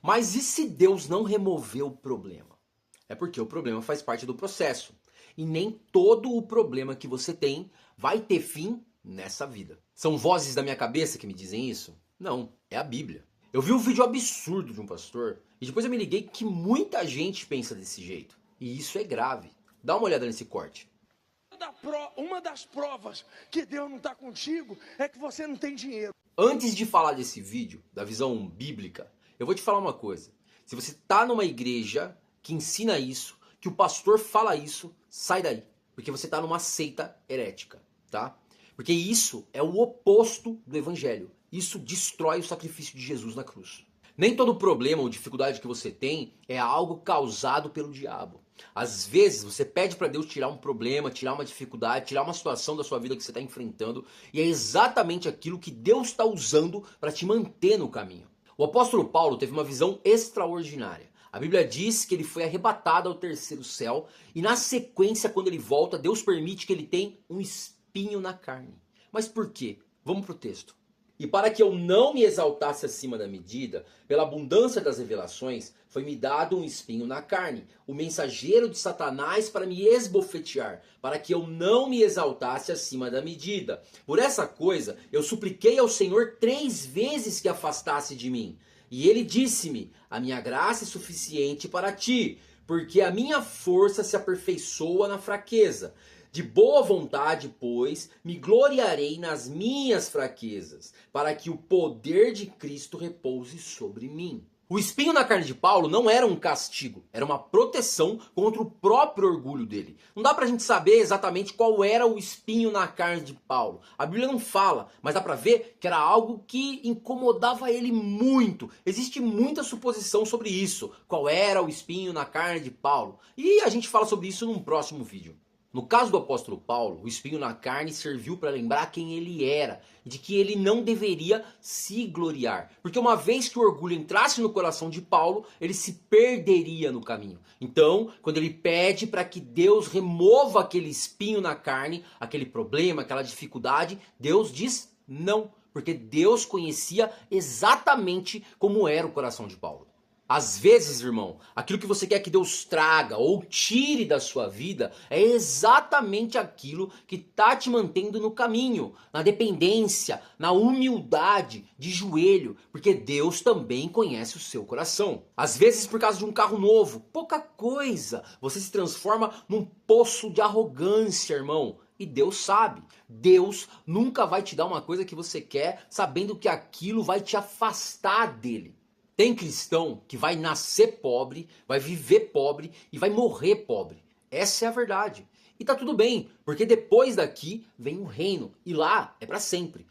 Mas e se Deus não remover o problema? É porque o problema faz parte do processo. E nem todo o problema que você tem vai ter fim nessa vida. São vozes da minha cabeça que me dizem isso? Não, é a Bíblia. Eu vi um vídeo absurdo de um pastor e depois eu me liguei que muita gente pensa desse jeito. E isso é grave. Dá uma olhada nesse corte. Uma das provas que Deus não está contigo é que você não tem dinheiro. Antes de falar desse vídeo, da visão bíblica, eu vou te falar uma coisa. Se você está numa igreja que ensina isso, que o pastor fala isso, sai daí. Porque você está numa seita herética, tá? Porque isso é o oposto do evangelho. Isso destrói o sacrifício de Jesus na cruz. Nem todo problema ou dificuldade que você tem é algo causado pelo diabo. Às vezes você pede para Deus tirar um problema, tirar uma dificuldade, tirar uma situação da sua vida que você está enfrentando, e é exatamente aquilo que Deus está usando para te manter no caminho. O apóstolo Paulo teve uma visão extraordinária. A Bíblia diz que ele foi arrebatado ao terceiro céu e na sequência, quando ele volta, Deus permite que ele tenha um espinho na carne. Mas por quê? Vamos para o texto. E para que eu não me exaltasse acima da medida, pela abundância das revelações, foi-me dado um espinho na carne, o mensageiro de Satanás para me esbofetear, para que eu não me exaltasse acima da medida. Por essa coisa, eu supliquei ao Senhor 3 vezes que afastasse de mim. E ele disse-me, a minha graça é suficiente para ti, porque a minha força se aperfeiçoa na fraqueza. De boa vontade, pois, me gloriarei nas minhas fraquezas, para que o poder de Cristo repouse sobre mim. O espinho na carne de Paulo não era um castigo, era uma proteção contra o próprio orgulho dele. Não dá pra gente saber exatamente qual era o espinho na carne de Paulo. A Bíblia não fala, mas dá pra ver que era algo que incomodava ele muito. Existe muita suposição sobre isso. Qual era o espinho na carne de Paulo? E a gente fala sobre isso num próximo vídeo. No caso do apóstolo Paulo, o espinho na carne serviu para lembrar quem ele era e de que ele não deveria se gloriar. Porque uma vez que o orgulho entrasse no coração de Paulo, ele se perderia no caminho. Então, quando ele pede para que Deus remova aquele espinho na carne, aquele problema, aquela dificuldade, Deus diz não. Porque Deus conhecia exatamente como era o coração de Paulo. Às vezes, irmão, aquilo que você quer que Deus traga ou tire da sua vida é exatamente aquilo que está te mantendo no caminho, na dependência, na humildade, de joelho, porque Deus também conhece o seu coração. Às vezes, por causa de um carro novo, pouca coisa, você se transforma num poço de arrogância, irmão. E Deus sabe. Deus nunca vai te dar uma coisa que você quer sabendo que aquilo vai te afastar dele. Tem cristão que vai nascer pobre, vai viver pobre e vai morrer pobre. Essa é a verdade. E tá tudo bem, porque depois daqui vem o reino. E lá é para sempre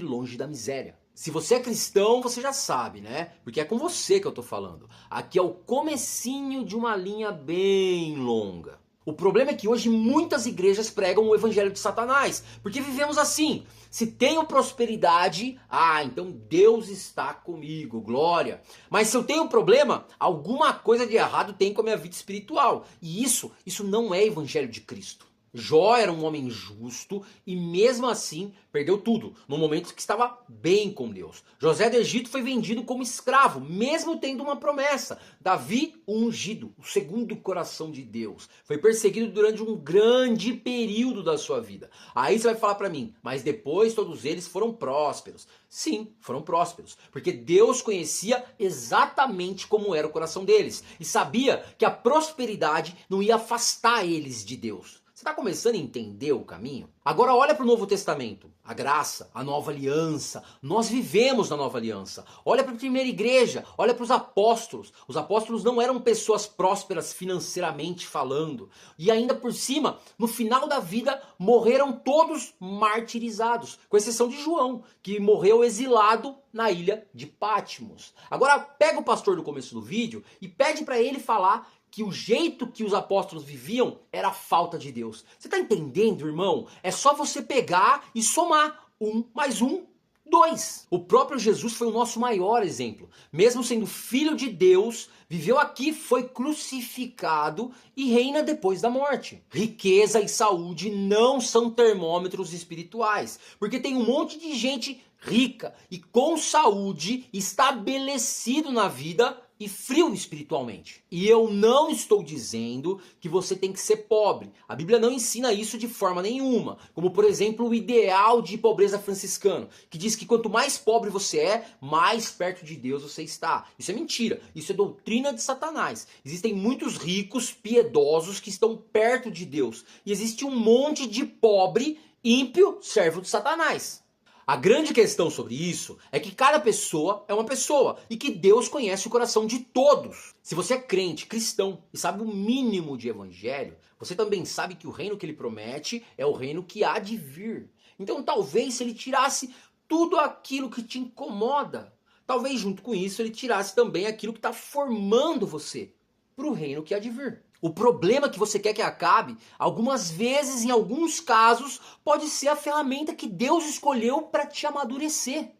longe da miséria. Se você é cristão, você já sabe, né? Porque é com você que eu tô falando. Aqui é o comecinho de uma linha bem longa. O problema é que hoje muitas igrejas pregam o evangelho de Satanás, porque vivemos assim. Se tenho prosperidade, então Deus está comigo, glória. Mas se eu tenho problema, alguma coisa de errado tem com a minha vida espiritual. E isso não é evangelho de Cristo. Jó era um homem justo e mesmo assim perdeu tudo, no momento que estava bem com Deus. José do Egito foi vendido como escravo, mesmo tendo uma promessa. Davi, o ungido, o segundo coração de Deus, foi perseguido durante um grande período da sua vida. Aí você vai falar para mim, mas depois todos eles foram prósperos. Sim, foram prósperos, porque Deus conhecia exatamente como era o coração deles e sabia que a prosperidade não ia afastar eles de Deus. Você está começando a entender o caminho? Agora olha para o Novo Testamento, a graça, a nova aliança. Nós vivemos na nova aliança. Olha para a primeira igreja, olha para os apóstolos. Os apóstolos não eram pessoas prósperas financeiramente falando. E ainda por cima, no final da vida, morreram todos martirizados. Com exceção de João, que morreu exilado na ilha de Patmos. Agora pega o pastor do começo do vídeo e pede para ele falar que o jeito que os apóstolos viviam era a falta de Deus. Você está entendendo, irmão? É só você pegar e somar 1 mais 1, 2. O próprio Jesus foi o nosso maior exemplo. Mesmo sendo filho de Deus, viveu aqui, foi crucificado e reina depois da morte. Riqueza e saúde não são termômetros espirituais, porque tem um monte de gente rica e com saúde, estabelecido na vida e frio espiritualmente. E eu não estou dizendo que você tem que ser pobre. A Bíblia não ensina isso de forma nenhuma. Como, por exemplo, o ideal de pobreza franciscano, que diz que quanto mais pobre você é, mais perto de Deus você está. Isso é mentira. Isso é doutrina de Satanás. Existem muitos ricos, piedosos, que estão perto de Deus. E existe um monte de pobre, ímpio, servo de Satanás. A grande questão sobre isso é que cada pessoa é uma pessoa e que Deus conhece o coração de todos. Se você é crente, cristão e sabe o mínimo de evangelho, você também sabe que o reino que ele promete é o reino que há de vir. Então talvez se ele tirasse tudo aquilo que te incomoda, talvez junto com isso ele tirasse também aquilo que está formando você para o reino que há de vir. O problema que você quer que acabe, algumas vezes, em alguns casos, pode ser a ferramenta que Deus escolheu para te amadurecer.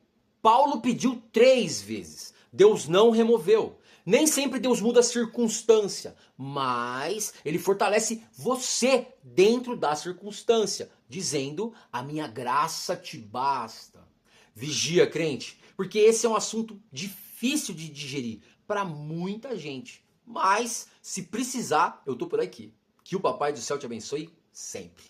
Paulo pediu 3 vezes. Deus não removeu. Nem sempre Deus muda a circunstância, mas ele fortalece você dentro da circunstância, dizendo: a minha graça te basta. Vigia, crente, porque esse é um assunto difícil de digerir para muita gente. Mas, se precisar, eu tô por aqui. Que o Papai do Céu te abençoe sempre.